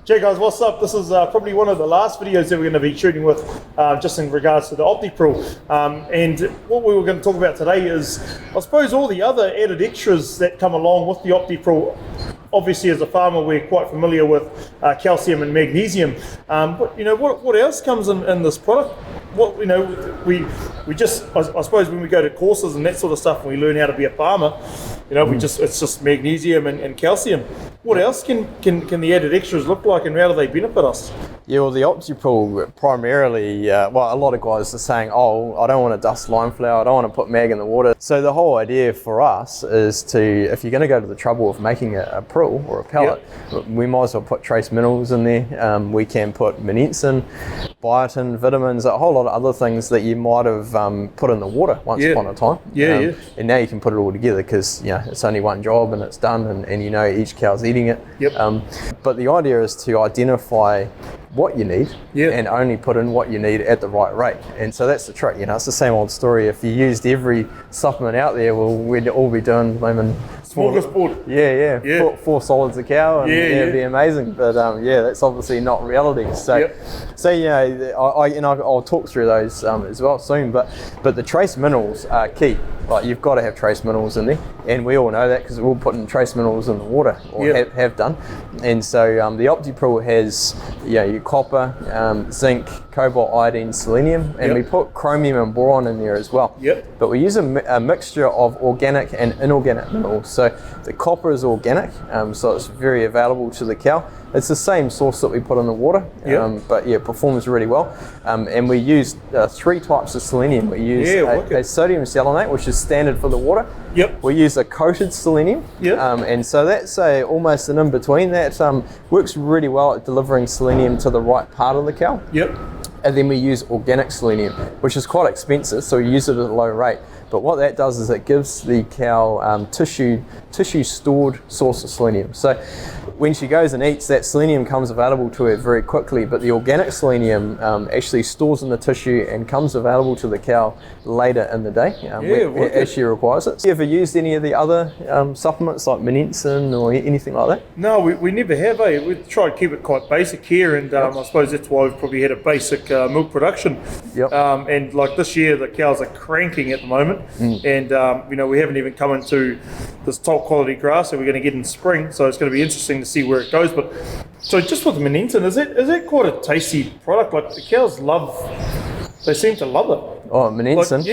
Jay guys, what's up? This is probably one of the last videos that we're going to be shooting with just in regards to the Optiprill. And what we were going to talk about today is, I suppose, all the other added extras that come along with the Optiprill. Obviously, as a farmer, we're quite familiar with calcium and magnesium. But you know, what else comes in this product? What we just, I suppose, when we go to courses and that sort of stuff, and we learn how to be a farmer, you know, it's just magnesium and calcium. What else can the added extras look like, and how do they benefit us? Yeah, well, the Optiprill primarily, a lot of guys are saying, oh, I don't want to dust lime flour, I don't want to put mag in the water. So the whole idea for us is to, if you're going to go to the trouble of making a prill or a pellet, we might as well put trace minerals in there. We can put monensin, biotin, vitamins, a whole lot of other things that you might have put in the water once upon a time. And now you can put it all together because it's only one job and it's done, and you know each cow's eating it. But the idea is to identify what you need and only put in what you need at the right rate. And so that's the trick. It's the same old story. If you used every supplement out there, well, we'd all be doing smorgasbord. Four solids a cow, and it'd be amazing. But that's obviously not reality. So I'll talk through those as well soon. But the trace minerals are key. Like, you've got to have trace minerals in there, and we all know that because we're all putting trace minerals in the water, or have done. And so the Optiprill has your copper, zinc, cobalt, iodine, selenium, and we put chromium and boron in there as well. But we use a mixture of organic and inorganic minerals. So the copper is organic, so it's very available to the cow. It's the same source that we put in the water, but performs really well. And we use 3 types of selenium. We use a sodium selenate, which is standard for the water. We use a coated selenium, and so that's almost an in-between. That works really well at delivering selenium to the right part of the cow. And then we use organic selenium, which is quite expensive, so we use it at a low rate. But what that does is it gives the cow tissue stored source of selenium. So when she goes and eats, that selenium comes available to her very quickly, but the organic selenium actually stores in the tissue and comes available to the cow later in the day as she requires it. Have you ever used any of the other supplements like monensin or anything like that? No, we never have. We try to keep it quite basic here, and I suppose that's why we've probably had a basic milk production. And like this year, the cows are cranking at the moment. And we haven't even come into this top quality grass that we're going to get in spring, so it's going to be interesting to see where it goes. But so just with monensin, is it quite a tasty product? Like, the cows they seem to love it. Oh, monensin?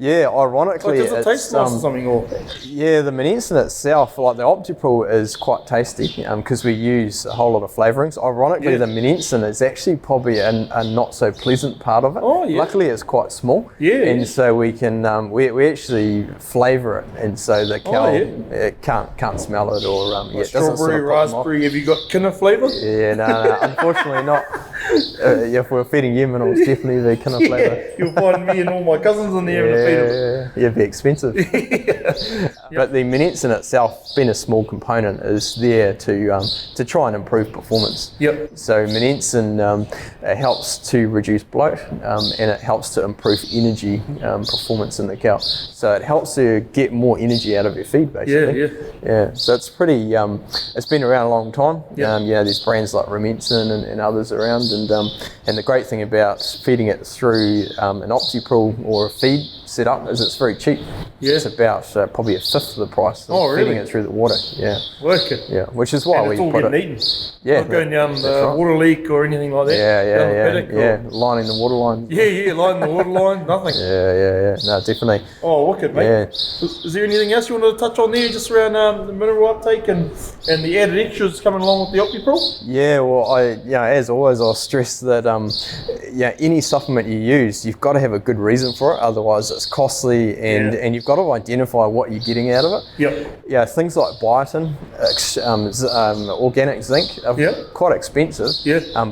Ironically, does it taste nice or something? Or? Yeah, the monensin itself, like the Optiprill, is quite tasty because we use a whole lot of flavourings. Ironically, the monensin is actually probably a not so pleasant part of it. Luckily, it's quite small. And so we can we actually flavour it, and so the cow it can't smell it or it doesn't strawberry, raspberry. Have you got kinna flavour? No, unfortunately not. If we're feeding you minerals, definitely the kinna flavour. You'll find me and all my cousins in there to feed them. It'd be expensive. But the monensin itself, being a small component, is there to try and improve performance. So monensin helps to reduce bloat, and it helps to improve energy performance in the cow. So it helps to get more energy out of your feed, basically. So it's pretty. It's been around a long time. There's brands like monensin and others around, and the great thing about feeding it through an Optiprill or a feed setup is it's very cheap. It's about probably a fifth of the price of feeding it through the water. Working. Which is why we put it. Eaten. Not going down the water leak or anything like that. Lining the water line. Lining the water line. Nothing. No, definitely. Oh, wicked, mate. Is there anything else you wanted to touch on there, just around the mineral uptake and the added extras coming along with the Optiprill? As always, I'll stress that any supplement you use, you've got to have a good reason for it. Otherwise, it's costly, and you've got to identify what you're getting out of it. Things like biotin, organic zinc are quite expensive,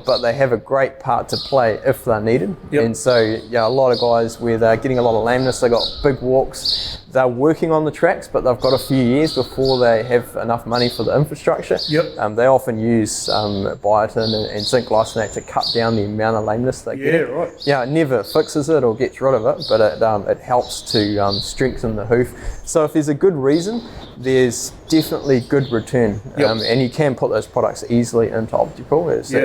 but they have a great part to play if they're needed. And so a lot of guys, where they're getting a lot of lameness, they've got big walks, they're working on the tracks, but they've got a few years before they have enough money for the infrastructure. They often use biotin and zinc glycinate to cut down the amount of lameness they get. It never fixes it or gets rid of it, but it helps to strengthen the hoof. So if there's a good reason, there's definitely good return, and you can put those products easily into Optiprill. It's no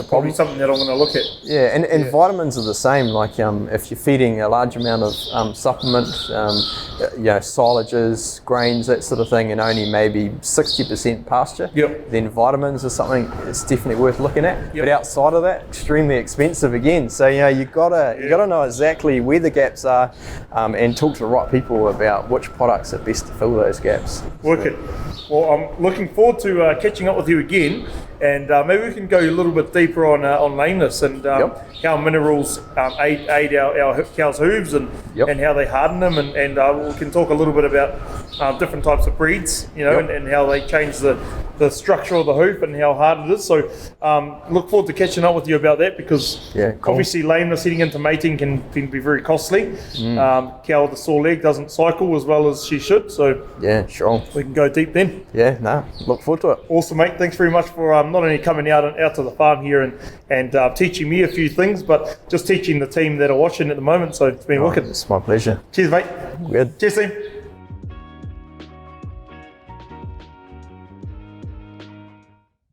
probably problem. something that I'm going to look at. Yeah, and vitamins are the same. Like if you're feeding a large amount of supplement, silages, grains, that sort of thing, and only maybe 60% pasture, then vitamins are something it's definitely worth looking at. But outside of that, extremely expensive again. So you gotta know exactly where the gaps are, and talk to the right people about which products are best to fill those gaps. Wicked. Well, I'm looking forward to catching up with you again, and maybe we can go a little bit deeper on lameness and how minerals aid our cows' hooves and how they harden them, and we can talk a little bit about different types of breeds, and how they change the structure of the hoof and how hard it is. So look forward to catching up with you about that, because obviously lameness heading into mating can be very costly. Cow with a sore leg doesn't cycle as well as she should, so sure, we can go deep then. Look forward to it. Awesome, mate. Thanks very much for not only coming out to the farm here and teaching me a few things, but just teaching the team that are watching at the moment. So it's been wicked. It's my pleasure. Cheers, mate. Good. Cheers, team.